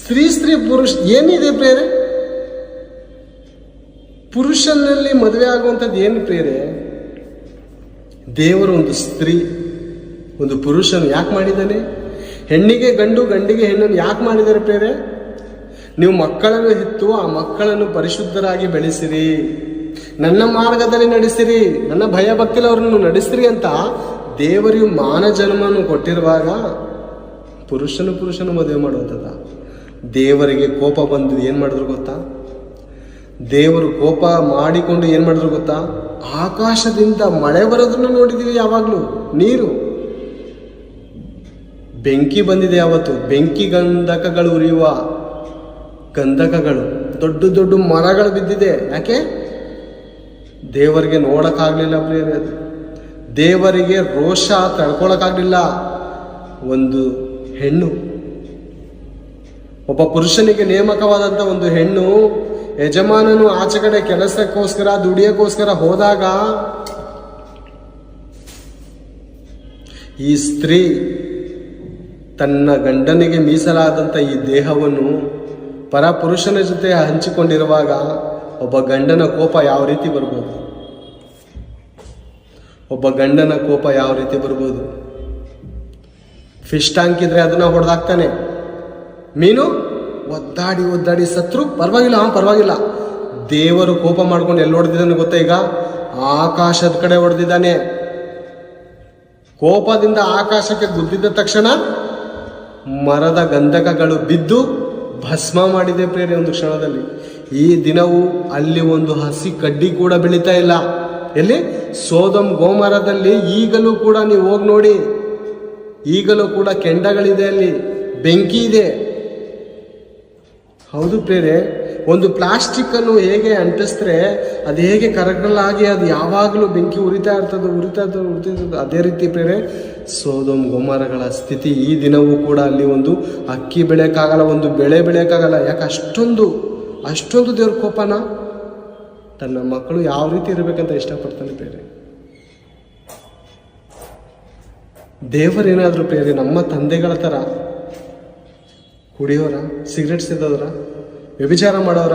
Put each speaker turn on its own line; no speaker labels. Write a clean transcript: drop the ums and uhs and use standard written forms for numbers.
ಸ್ತ್ರೀ ಪುರುಷ ಏನಿದೆ ಪ್ರೇರೆ? ಪುರುಷನಲ್ಲಿ ಮದುವೆ ಆಗುವಂಥದ್ದು ಏನು ಪ್ರೇರೆ? ದೇವರು ಒಂದು ಸ್ತ್ರೀ ಒಂದು ಪುರುಷನು ಯಾಕೆ ಮಾಡಿದ್ದಾನೆ? ಹೆಣ್ಣಿಗೆ ಗಂಡು, ಗಂಡಿಗೆ ಹೆಣ್ಣನ್ನು ಯಾಕೆ ಮಾಡಿದ್ದಾರೆ ಪ್ರೇರೆ? ನೀವು ಮಕ್ಕಳನ್ನು ಹೆತ್ತು ಆ ಮಕ್ಕಳನ್ನು ಪರಿಶುದ್ಧರಾಗಿ ಬೆಳೆಸಿರಿ, ನನ್ನ ಮಾರ್ಗದಲ್ಲಿ ನಡೆಸಿರಿ, ನನ್ನ ಭಯ ಭಕ್ತಿಯಲ್ಲಿ ಅವರನ್ನು ನಡೆಸಿರಿ ಅಂತ ದೇವರಿಗೂ ಮಾನ ಜನ್ಮವನ್ನು ಕೊಟ್ಟಿರುವಾಗ ಪುರುಷನು ಮದುವೆ ಮಾಡುವಂಥದ್ದ? ದೇವರಿಗೆ ಕೋಪ ಬಂದು ಏನು ಮಾಡಿದ್ರು ಗೊತ್ತಾ? ದೇವರು ಕೋಪ ಮಾಡಿಕೊಂಡು ಏನು ಮಾಡಿದ್ರು ಗೊತ್ತಾ? ಆಕಾಶದಿಂದ ಮಳೆ ಬರೋದನ್ನು ನೋಡಿದ್ದೀವಿ. ಯಾವಾಗಲೂ ನೀರು, ಬೆಂಕಿ ಬಂದಿದೆ. ಯಾವತ್ತು ಬೆಂಕಿ ಗಂಧಕಗಳು ಉರಿಯುವ ಗಂಧಕಗಳು, ದೊಡ್ಡ ದೊಡ್ಡ ಮರಗಳು ಬಿದ್ದಿದೆ. ಯಾಕೆ? ದೇವರಿಗೆ ನೋಡಕ್ಕಾಗ್ಲಿಲ್ಲ ಪ್ರಿಯರೇ. ದೇವರಿಗೆ ರೋಷ ತಡ್ಕೊಳಕ್ಕಾಗ್ಲಿಲ್ಲ. ಒಂದು ಹೆಣ್ಣು, ಒಬ್ಬ ಪುರುಷನಿಗೆ ನೇಮಕವಾದಂಥ ಒಂದು ಹೆಣ್ಣು, ಯಜಮಾನನು ಆಚೆ ಕಡೆ ಕೆಲಸಕ್ಕೋಸ್ಕರ ದುಡಿಯಕ್ಕೋಸ್ಕರ ಹೋದಾಗ ಈ ಸ್ತ್ರೀ ತನ್ನ ಗಂಡನಿಗೆ ಮೀಸಲಾದಂಥ ಈ ದೇಹವನ್ನು ಪರ ಪುರುಷನ ಜೊತೆ ಹಂಚಿಕೊಂಡಿರುವಾಗ ಒಬ್ಬ ಗಂಡನ ಕೋಪ ಯಾವ ರೀತಿ ಬರ್ಬೋದು? ಒಬ್ಬ ಗಂಡನ ಕೋಪ ಯಾವ ರೀತಿ ಬರ್ಬೋದು? ಫಿಶ್ ಟ್ಯಾಂಕ್ ಇದ್ರೆ ಅದನ್ನ ಹೊಡೆದಾಕ್ತಾನೆ. ಮೀನು ಒದ್ದಾಡಿ ಸತ್ರು ಪರವಾಗಿಲ್ಲ. ದೇವರು ಕೋಪ ಮಾಡ್ಕೊಂಡು ಎಲ್ಲಿ ಹೊಡೆದಿದ್ದಾನೆ ಗೊತ್ತಾ? ಈಗ ಆಕಾಶದ ಕಡೆ ಹೊಡೆದಿದ್ದಾನೆ. ಕೋಪದಿಂದ ಆಕಾಶಕ್ಕೆ ಗುದ್ದಿದ್ದ ತಕ್ಷಣ ಮರದ ಗಂಧಕಗಳು ಬಿದ್ದು ಭಸ್ಮ ಮಾಡಿದೆ ಪ್ರೇರೆ ಒಂದು ಕ್ಷಣದಲ್ಲಿ. ಈ ದಿನವೂ ಅಲ್ಲಿ ಒಂದು ಹಸಿ ಕಡ್ಡಿ ಕೂಡ ಬೆಳೀತಾ ಇಲ್ಲ. ಎಲ್ಲಿ? ಸೋದಮ್ ಗೋಮರದಲ್ಲಿ ಈಗಲೂ ಕೂಡ ನೀವು ಹೋಗಿ ನೋಡಿ, ಈಗಲೂ ಕೂಡ ಕೆಂಡಗಳಿದೆ, ಅಲ್ಲಿ ಬೆಂಕಿ ಇದೆ. ಹೌದು ಪ್ರೇರೆ, ಒಂದು ಪ್ಲಾಸ್ಟಿಕ್ ಅನ್ನು ಹೇಗೆ ಅಂಟಿಸಿದ್ರೆ ಅದು ಹೇಗೆ ಕರಗಲಾಗಿ ಅದು ಯಾವಾಗಲೂ ಬೆಂಕಿ ಉರಿತಾ ಇರ್ತದೆ, ಅದೇ ರೀತಿ ಪ್ರೇರೆ ಸೋದಮ್ ಗೊಮರಗಳ ಸ್ಥಿತಿ ಈ ದಿನವೂ ಕೂಡ. ಅಲ್ಲಿ ಒಂದು ಅಕ್ಕಿ ಬೆಳೆಯೋಕ್ಕಾಗಲ್ಲ, ಒಂದು ಬೆಳೆ ಬೆಳೆಯೋಕ್ಕಾಗಲ್ಲ. ಯಾಕೆ ಅಷ್ಟೊಂದು ದೇವ್ರ ಕೋಪನ? ತನ್ನ ಮಕ್ಕಳು ಯಾವ ರೀತಿ ಇರಬೇಕಂತ ಇಷ್ಟಪಡ್ತಾನೆ ಪ್ರೇರೆ. ದೇವರೇನಾದರೂ ಪ್ರೇರೆ ನಮ್ಮ ತಂದೆಗಳ ಥರ ಕುಡಿಯೋರ, ಸಿಗರೆಟ್ ಸೇದೋರ, ವ್ಯಭಿಚಾರ ಮಾಡೋರ,